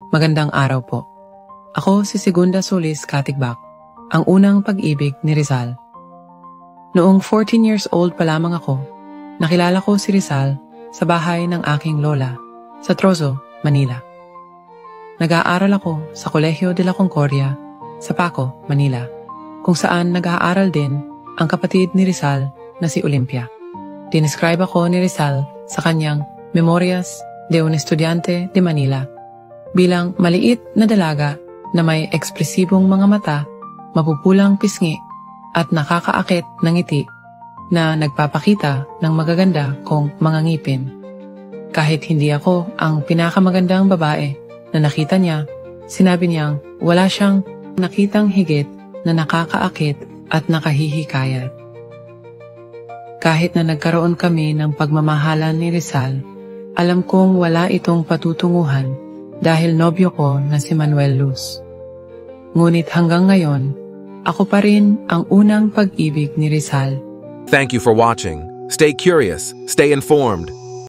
Magandang araw po. Ako si Segunda Solis Katigbak, ang unang pag-ibig ni Rizal. Noong 14 years old pa lamang ako, nakilala ko si Rizal sa bahay ng aking lola sa Trozo, Manila. Nag-aaral ako sa Colegio de la Concordia sa Paco, Manila, kung saan nag-aaral din ang kapatid ni Rizal na si Olympia. Dinescribe ako ni Rizal sa kanyang Memorias de un Estudiante de Manila bilang maliit na dalaga na may ekspresibong mga mata, mapupulang pisngi at nakakaakit ng ngiti na nagpapakita ng magaganda kong mga ngipin. Kahit hindi ako ang pinakamagandang babae na nakita niya, sinabi niyang wala siyang nakitang higit na nakakaakit at nakahihikayat. Kahit na nagkaroon kami ng pagmamahalan ni Rizal, alam kong wala itong patutunguhan dahil nobyo ko na si Manuel Luz. Ngunit hanggang ngayon, ako pa rin ang unang pag-ibig ni Rizal. Thank you for watching. Stay curious, stay informed.